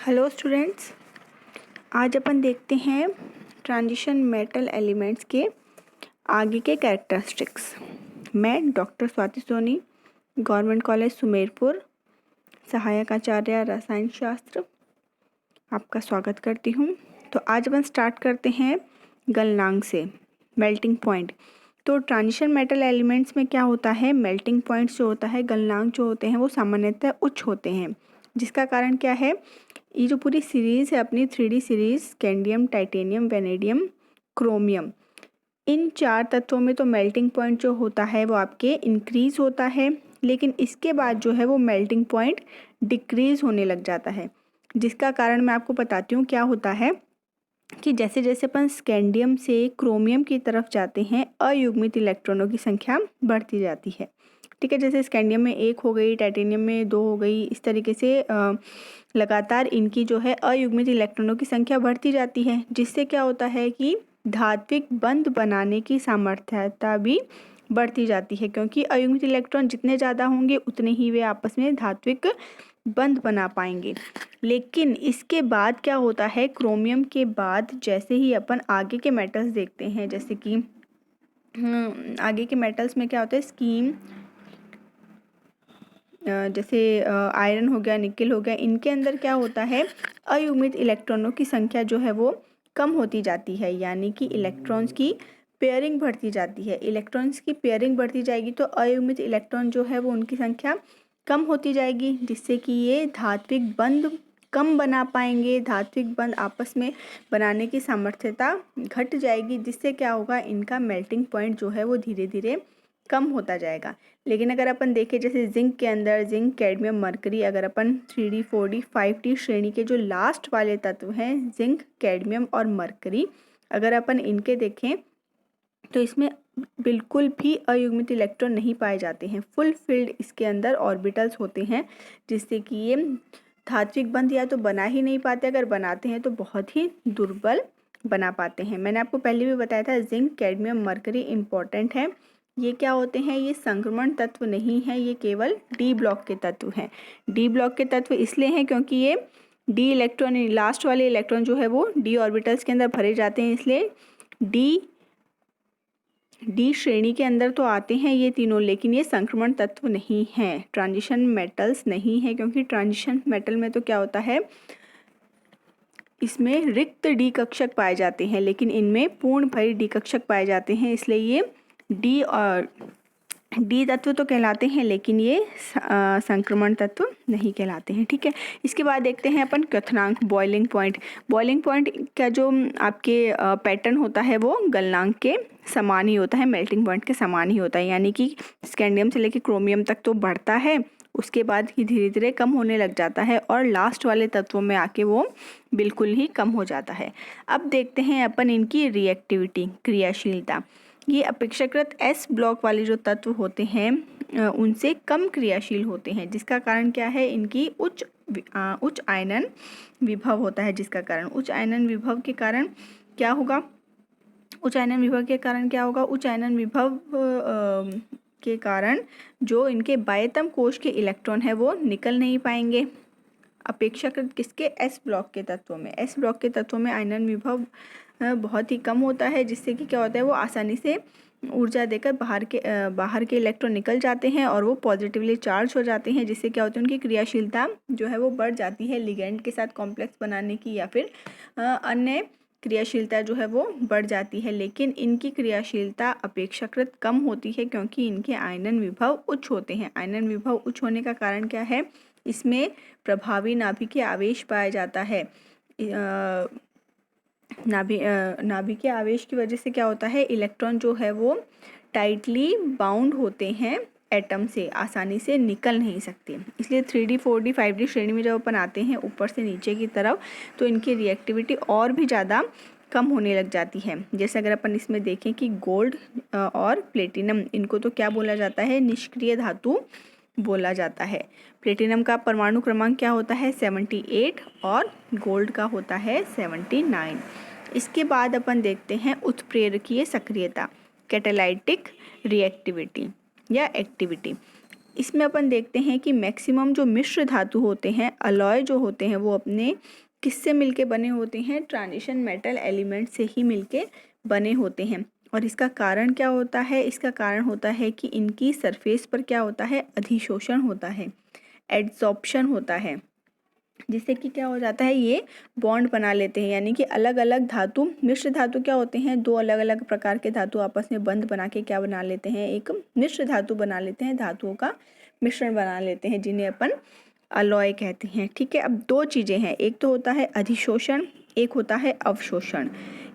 Hello students, आज अपन देखते हैं ट्रांजिशन मेटल एलिमेंट्स के आगे के कैरेक्टरिस्टिक्स। मैं doctor Swati Soni, government college Sumerpur, सहायक आचार्य रसायन शास्त्र, आपका स्वागत करती हूँ। तो आज अपन स्टार्ट करते हैं गलनांक से, मेल्टिंग पॉइंट। तो ट्रांजिशन मेटल एलिमेंट्स में क्या होता है, मेल्टिंग पॉइंट्स जो होता है, गलनांक जो होते हैं वो सामान्यतः उच्च होते हैं, जिसका कारण क्या है, ये जो पूरी सीरीज़ है अपनी 3D series, scandium, titanium, vanadium, chromium, इन 4 तत्वों में तो मेल्टिंग पॉइंट जो होता है वो आपके इंक्रीज़ होता है, लेकिन इसके बाद जो है वो मेल्टिंग पॉइंट डिक्रीज़ होने लग जाता है। जिसका कारण मैं आपको बताती हूँ क्या होता है कि जैसे जैसे अपन स्कैंडियम से क्रोमियम की तरफ जाते हैं, अयुग्मित इलेक्ट्रॉनों की संख्या बढ़ती जाती है। ठीक है, जैसे स्कैंडियम में 1 हो गई, टाइटेनियम में 2 हो गई, इस तरीके से लगातार इनकी जो है अयुग्मित इलेक्ट्रॉनों की संख्या बढ़ती जाती है, जिससे क्या होता है कि धात्विक बंध बनाने की सामर्थ्यता भी बढ़ती जाती है, क्योंकि अयुग्मित इलेक्ट्रॉन जितने ज़्यादा होंगे उतने ही वे आपस में धात्विक बंध बना पाएंगे। लेकिन इसके बाद क्या होता है, क्रोमियम के बाद जैसे ही अपन आगे के मेटल्स देखते हैं, जैसे कि आगे के मेटल्स में क्या होता है, स्कीम, जैसे आयरन हो गया, निकेल हो गया, इनके अंदर क्या होता है, अयुग्मित इलेक्ट्रॉनों की संख्या जो है वो कम होती जाती है, यानी कि इलेक्ट्रॉन्स की पेयरिंग बढ़ती जाती है। इलेक्ट्रॉन्स की पेयरिंग बढ़ती जाएगी तो अयुग्मित इलेक्ट्रॉन जो है वो उनकी संख्या कम होती जाएगी, जिससे कि ये धात्विक बंध कम बना पाएंगे, धात्विक बंध आपस में बनाने की सामर्थ्यता घट जाएगी, जिससे क्या होगा, इनका मेल्टिंग पॉइंट जो है वो धीरे धीरे कम होता जाएगा। लेकिन अगर अपन देखें जैसे जिंक के अंदर, जिंक, कैडमियम, मरकरी, अगर अपन 3D 4D 5D श्रेणी के जो लास्ट वाले तत्व हैं, जिंक, कैडमियम और मरकरी, अगर अपन इनके देखें तो इसमें बिल्कुल भी अयुग्मित इलेक्ट्रॉन नहीं पाए जाते हैं। फुल फिल्ड इसके अंदर ऑर्बिटल्स होते हैं, जिससे कि ये धात्विक बंध या तो बना ही नहीं पाते, अगर बनाते हैं तो बहुत ही दुर्बल बना पाते हैं। मैंने आपको पहले भी बताया था, जिंक, कैडमियम, मरकरी इंपॉर्टेंट है। ये क्या होते हैं, ये संक्रमण तत्व नहीं है, ये केवल डी ब्लॉक के तत्व हैं। डी ब्लॉक के तत्व इसलिए हैं क्योंकि ये डी इलेक्ट्रॉन, लास्ट वाले इलेक्ट्रॉन जो है वो डी ऑर्बिटल्स के अंदर भरे जाते हैं, इसलिए डी श्रेणी के अंदर तो आते हैं ये तीनों, लेकिन ये संक्रमण तत्व नहीं है, ट्रांजिशन मेटल्स नहीं है। क्योंकि ट्रांजिशन मेटल में तो क्या होता है, इसमें रिक्त डी कक्षक पाए जाते हैं, लेकिन इनमें पूर्ण भरी डी कक्षक पाए जाते हैं, इसलिए ये डी और डी तत्व तो कहलाते हैं, लेकिन ये संक्रमण तत्व नहीं कहलाते हैं। ठीक है, इसके बाद देखते हैं अपन क्वथनांक, बॉइलिंग पॉइंट। बॉइलिंग पॉइंट का जो आपके पैटर्न होता है वो गलनांक के समान ही होता है, मेल्टिंग पॉइंट के समान ही होता है, यानी कि स्कैंडियम से लेकर क्रोमियम तक तो बढ़ता है, उसके बाद ही धीरे धीरे कम होने लग जाता है, और लास्ट वाले तत्वों में आके वो बिल्कुल ही कम हो जाता है। अब देखते हैं अपन इनकी रिएक्टिविटी, क्रियाशीलता। ये अपेक्षाकृत एस ब्लॉक वाले जो तत्व होते हैं उनसे कम क्रियाशील होते हैं, जिसका कारण क्या है, इनकी उच्च आयनन विभव होता है, जिसका कारण उच्च आयनन विभव के कारण क्या होगा, उच्च आयनन विभव के कारण क्या होगा, उच्च आयनन विभव के कारण जो इनके बाह्यतम कोश के इलेक्ट्रॉन है वो निकल नहीं पाएंगे। अपेक्षाकृत किसके, एस ब्लॉक के तत्वों में, एस ब्लॉक के तत्वों में आयनन विभव बहुत ही कम होता है, जिससे कि क्या होता है, वो आसानी से ऊर्जा देकर बाहर के इलेक्ट्रॉन निकल जाते हैं और वो पॉजिटिवली चार्ज हो जाते हैं, जिससे क्या होता है, उनकी क्रियाशीलता जो है वो बढ़ जाती है, लिगेंड के साथ कॉम्प्लेक्स बनाने की या फिर अन्य क्रियाशीलता जो है वो बढ़ जाती है। लेकिन इनकी क्रियाशीलता अपेक्षाकृत कम होती है, क्योंकि इनके आयनन विभव उच्च होते हैं। आयनन विभव उच्च होने का कारण क्या है, इसमें प्रभावी नाभिकीय आवेश पाया जाता है। नाभिकीय आवेश की वजह से क्या होता है, इलेक्ट्रॉन जो है वो टाइटली बाउंड होते हैं, एटम से आसानी से निकल नहीं सकते। इसलिए 3D 4D 5D श्रेणी में जब अपन आते हैं ऊपर से नीचे की तरफ, तो इनकी रिएक्टिविटी और भी ज़्यादा कम होने लग जाती है। जैसे अगर अपन इसमें देखें कि गोल्ड और प्लेटिनम, इनको तो क्या बोला जाता है, निष्क्रिय धातु बोला जाता है। प्लेटिनम का परमाणु क्रमांक क्या होता है, 78, और गोल्ड का होता है 79। इसके बाद अपन देखते हैं उत्प्रेरकीय सक्रियता, कैटालाइटिक रिएक्टिविटी या एक्टिविटी। इसमें अपन देखते हैं कि मैक्सिमम जो मिश्र धातु होते हैं, अलॉय जो होते हैं, वो अपने किससे मिलके बने होते हैं, ट्रांजिशन मेटल एलिमेंट से ही मिलके बने होते हैं। और इसका कारण क्या होता है, इसका कारण होता है कि इनकी सरफेस पर क्या होता है, अधिशोषण होता है, एड्सॉर्प्शन होता है, जिससे कि क्या हो जाता है, ये बॉन्ड बना लेते हैं। यानी कि अलग अलग धातु, मिश्र धातु क्या होते हैं, दो अलग अलग प्रकार के धातु आपस में बंध बना के क्या बना लेते हैं, एक मिश्र धातु बना लेते हैं, धातुओं का मिश्रण बना लेते हैं, जिन्हें अपन अलॉय कहते हैं। ठीक है, अब दो चीज़ें हैं, एक तो होता है अधिशोषण, एक होता है अवशोषण,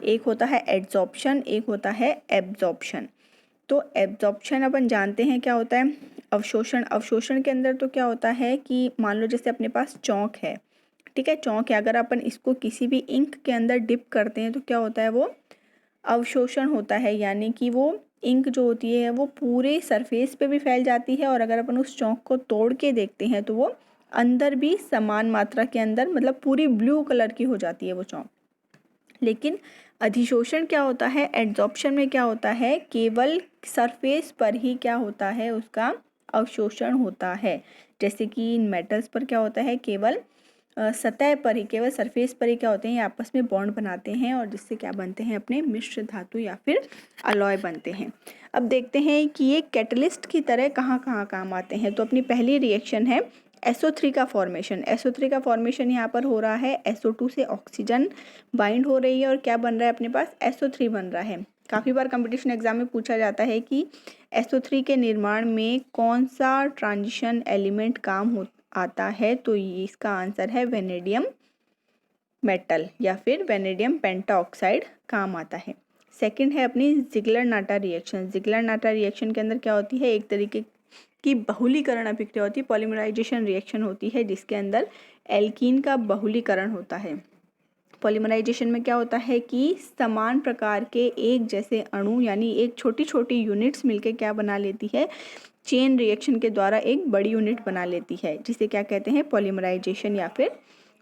एक होता है एड्सॉर्प्शन, एक होता है एब्जॉर्प्शन। तो एब्जॉर्प्शन अपन जानते हैं क्या होता है। अवशोषण के अंदर तो क्या होता है कि मान लो जैसे अपने पास चौक है, ठीक है, चौक है, अगर अपन इसको किसी भी इंक के अंदर डिप करते हैं तो क्या होता है, वो अवशोषण होता है। यानी कि वो इंक जो होती है वो पूरे सरफेस पे भी फैल जाती है, और अगर अपन उस चौक को तोड़ के देखते हैं तो वो अंदर भी समान मात्रा के अंदर, मतलब पूरी ब्लू कलर की हो जाती है वो चौक। लेकिन अधिशोषण क्या होता है, एड्सॉर्प्शन में क्या होता है, केवल सरफेस पर ही क्या होता है, उसका अवशोषण होता है। जैसे कि इन मेटल्स पर क्या होता है, केवल सतह पर ही, केवल सरफेस पर ही क्या होते हैं, ये आपस में बॉन्ड बनाते हैं, और जिससे क्या बनते हैं, अपने मिश्र धातु या फिर अलॉय बनते हैं। अब देखते हैं कि ये कैटलिस्ट की तरह कहाँ कहाँ काम आते हैं। तो अपनी पहली रिएक्शन है SO3 का फॉर्मेशन। SO3 का फॉर्मेशन यहाँ पर हो रहा है, SO2 से ऑक्सीजन बाइंड हो रही है, और क्या बन रहा है अपने पास, SO3 बन रहा है। काफ़ी बार कंपटीशन एग्जाम में पूछा जाता है कि SO3 के निर्माण में कौन सा ट्रांजिशन एलिमेंट काम आता है। तो ये इसका आंसर है वेनेडियम मेटल या फिर वेनेडियम पेंटाऑक्साइड काम आता है। सेकंड है अपनी जिगलर-नाटा रिएक्शन। जिगलर-नाटा रिएक्शन के अंदर क्या होती है, एक तरीके की बहुलीकरण अभिक्रिया होती है, पॉलीमराइजेशन रिएक्शन होती है, जिसके अंदर एल्कीन का बहुलीकरण होता है। पॉलीमराइजेशन में क्या होता है कि समान प्रकार के एक जैसे अणु, यानी एक छोटी छोटी यूनिट्स मिलके क्या बना लेती है, चेन रिएक्शन के द्वारा एक बड़ी यूनिट बना लेती है, जिसे क्या कहते हैं, पॉलीमराइजेशन या फिर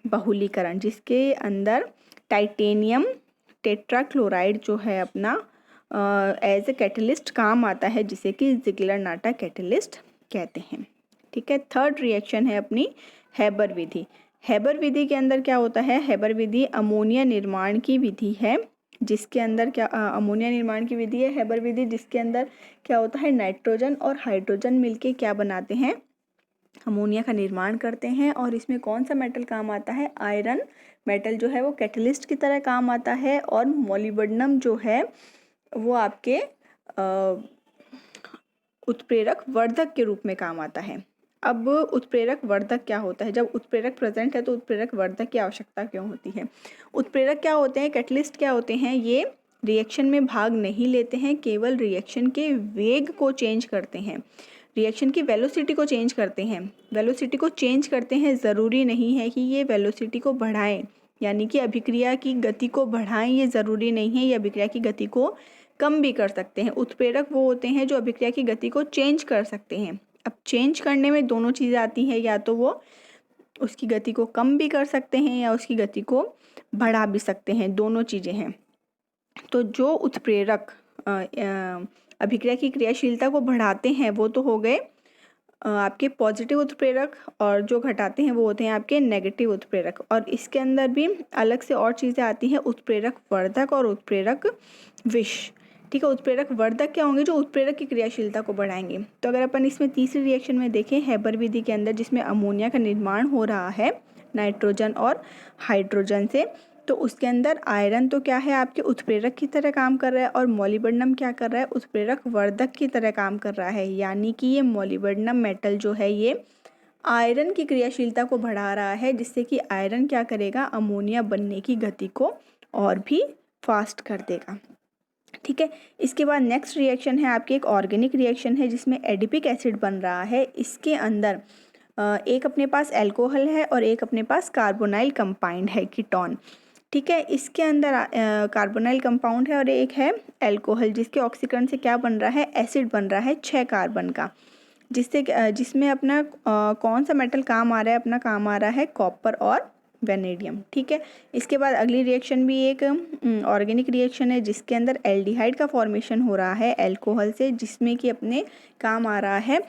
बहुलीकरण, जिसके अंदर टाइटेनियम टेट्राक्लोराइड जो है अपना एज ए कैटलिस्ट काम आता है, जिसे कि जिगलर-नाटा कैटलिस्ट कहते हैं। ठीक है, थर्ड रिएक्शन है अपनी हैबर विधि। हैबर विधि के अंदर क्या होता है, हैबर विधि अमोनिया निर्माण की विधि है, जिसके अंदर क्या अमोनिया निर्माण की विधि है हैबर विधि, जिसके अंदर क्या होता है, नाइट्रोजन और हाइड्रोजन मिलके क्या बनाते हैं, अमोनिया का निर्माण करते हैं। और इसमें कौन सा मेटल काम आता है, आयरन मेटल जो है वो कैटलिस्ट की तरह काम आता है, और मोलिब्डेनम जो है वो आपके उत्प्रेरक वर्धक के रूप में काम आता है। अब उत्प्रेरक वर्धक क्या होता है, जब उत्प्रेरक प्रेजेंट है तो उत्प्रेरक वर्धक की आवश्यकता क्यों होती है। उत्प्रेरक क्या होते हैं, कैटलिस्ट क्या होते हैं, ये रिएक्शन में भाग नहीं लेते हैं, केवल रिएक्शन के वेग को चेंज करते हैं, रिएक्शन की वेलोसिटी को चेंज करते हैं। वेलोसिटी को चेंज करते हैं, ज़रूरी नहीं है कि ये वेलोसिटी को बढ़ाएं, यानी कि अभिक्रिया की गति को बढ़ाएं, ये ज़रूरी नहीं है, ये अभिक्रिया की गति को कम भी कर सकते हैं। उत्प्रेरक वो होते हैं जो अभिक्रिया की गति को चेंज कर सकते हैं। अब चेंज करने में दोनों चीज़ें आती हैं, या तो वो उसकी गति को कम भी कर सकते हैं या उसकी गति को बढ़ा भी सकते हैं, दोनों चीज़ें हैं। तो जो उत्प्रेरक अभिक्रिया की क्रियाशीलता को बढ़ाते हैं वो तो हो गए आपके पॉजिटिव उत्प्रेरक, और जो घटाते हैं वो होते हैं आपके नेगेटिव उत्प्रेरक। और इसके अंदर भी अलग से और चीज़ें आती हैं, उत्प्रेरक वर्धक और उत्प्रेरक विष। ठीक है, उत्प्रेरक वर्धक क्या होंगे, जो उत्प्रेरक की क्रियाशीलता को बढ़ाएंगे। तो अगर अपन इसमें तीसरी रिएक्शन में देखें हैबर विधि के अंदर, जिसमें अमोनिया का निर्माण हो रहा है नाइट्रोजन और हाइड्रोजन से, तो उसके अंदर आयरन तो क्या है, आपके उत्प्रेरक की तरह काम कर रहा है, और मोलिब्डेनम क्या कर रहा है, उत्प्रेरक वर्धक की तरह काम कर रहा है। यानी कि ये मोलिब्डेनम मेटल जो है ये आयरन की क्रियाशीलता को बढ़ा रहा है, जिससे कि आयरन क्या करेगा, अमोनिया बनने की गति को और भी फास्ट कर देगा। ठीक है, इसके बाद नेक्स्ट रिएक्शन है आपकी एक ऑर्गेनिक रिएक्शन है, जिसमें एडिपिक एसिड बन रहा है। इसके अंदर एक अपने पास एल्कोहल है और एक अपने पास कार्बोनाइल कंपाउंड है, कीटोन। ठीक है, इसके अंदर कार्बोनाइल कंपाउंड है और एक है एल्कोहल, जिसके ऑक्सीकरण से क्या बन रहा है, एसिड बन रहा है 6 कार्बन का, जिसमें अपना कौन सा मेटल काम आ रहा है, अपना काम आ रहा है कॉपर और वेनेडियम। ठीक है, इसके बाद अगली रिएक्शन भी एक ऑर्गेनिक रिएक्शन है, जिसके अंदर एल्डिहाइड का फॉर्मेशन हो रहा है एल्कोहल से, जिसमें कि अपने काम आ रहा है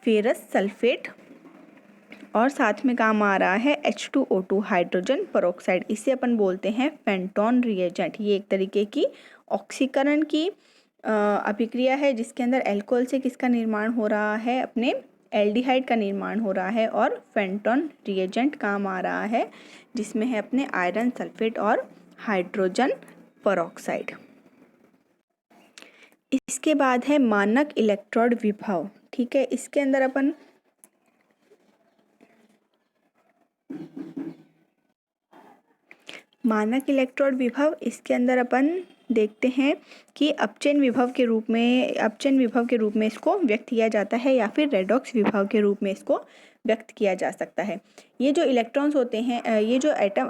फेरस सल्फेट और साथ में काम आ रहा है H2O2 हाइड्रोजन पेरोक्साइड। इसे अपन बोलते हैं पेंटोन रिएजेंट। ये एक तरीके की ऑक्सीकरण की अभिक्रिया है जिसके अंदर अल्कोहल से किसका निर्माण हो रहा है, अपने एल्डिहाइड का निर्माण हो रहा है और पेंटोन रिएजेंट काम आ रहा है जिसमें है अपने आयरन सल्फेट और हाइड्रोजन पेरोक्साइड। इसके बाद है मानक इलेक्ट्रोड विभव। ठीक है, इसके अंदर अपन मानक इलेक्ट्रोड विभव, इसके अंदर अपन देखते हैं कि अपचयन विभव के रूप में इसको व्यक्त किया जाता है या फिर रेडॉक्स विभव के रूप में इसको व्यक्त किया जा सकता है। ये जो इलेक्ट्रॉन्स होते हैं, ये जो एटम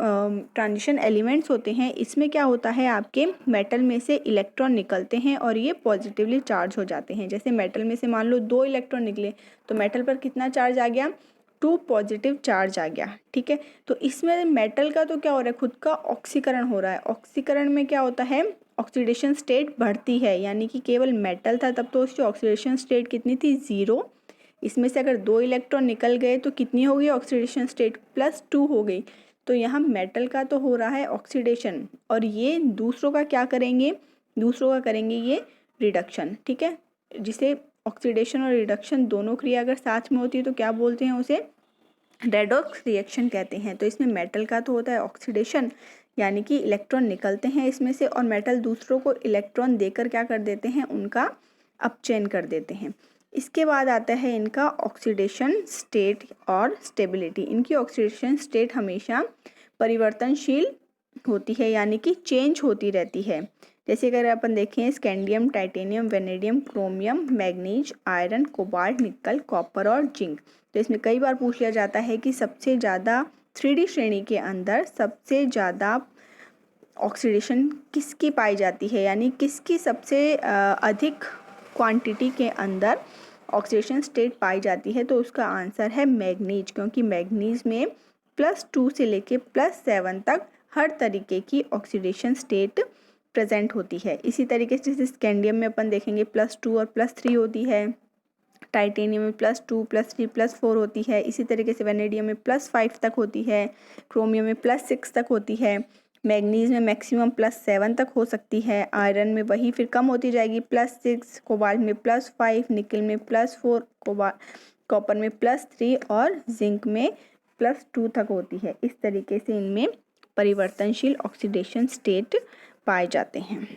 ट्रांजिशन एलिमेंट्स होते हैं, इसमें क्या होता है, आपके मेटल में से इलेक्ट्रॉन निकलते हैं और ये पॉजिटिवली चार्ज हो जाते हैं। जैसे मेटल में से मान लो 2 इलेक्ट्रॉन निकले तो मेटल पर कितना चार्ज आ गया, 2 पॉजिटिव चार्ज आ गया। ठीक है, तो इसमें मेटल का तो क्या हो रहा है, खुद का ऑक्सीकरण हो रहा है। ऑक्सीकरण में क्या होता है, ऑक्सीडेशन स्टेट बढ़ती है, यानी कि केवल मेटल था तब तो उसकी ऑक्सीडेशन स्टेट कितनी थी, 0। इसमें से अगर 2 इलेक्ट्रॉन निकल गए तो कितनी हो गई ऑक्सीडेशन स्टेट, +2 हो गई। तो यहाँ मेटल का तो हो रहा है ऑक्सीडेशन और ये दूसरों का क्या करेंगे, दूसरों का करेंगे ये रिडक्शन। ठीक है, जिसे ऑक्सीडेशन और रिडक्शन दोनों क्रिया अगर साथ में होती है तो क्या बोलते हैं, उसे रेडॉक्स रिएक्शन कहते हैं। तो इसमें मेटल का तो होता है ऑक्सीडेशन, यानी कि इलेक्ट्रॉन निकलते हैं इसमें से और मेटल दूसरों को इलेक्ट्रॉन देकर क्या कर देते हैं, उनका अपचयन कर देते हैं। इसके बाद आता है इनका ऑक्सीडेशन स्टेट और स्टेबिलिटी। इनकी ऑक्सीडेशन स्टेट हमेशा परिवर्तनशील होती है, यानी कि चेंज होती रहती है। जैसे अगर अपन देखें scandium, titanium, vanadium, chromium, manganese, iron, cobalt, निकल, कॉपर और जिंक। तो इसमें कई बार पूछ लिया जाता है कि सबसे ज़्यादा 3D श्रेणी के अंदर सबसे ज़्यादा ऑक्सीडेशन किसकी पाई जाती है, यानी किसकी सबसे अधिक क्वांटिटी के अंदर ऑक्सीडेशन स्टेट पाई जाती है। तो उसका आंसर है मैग्नीज, क्योंकि मैग्नीज में +2 से लेके +7 तक हर तरीके की ऑक्सीडेशन स्टेट प्रेजेंट होती है। इसी तरीके से जैसे स्कैंडियम में अपन देखेंगे +2 और +3 होती है, टाइटेनियम में +2, +3, +4 होती है। इसी तरीके से वेनेडियम में +5 तक होती है, क्रोमियम में +6 तक होती है, मैग्नीज में मैक्सिमम +7 तक हो सकती है, आयरन में वही फिर कम होती जाएगी +6, कोबाल्ट में +5, निकल में +4, कॉपर में +3 और जिंक में +2 तक होती है। इस तरीके से इनमें परिवर्तनशील ऑक्सीडेशन स्टेट पाए जाते हैं।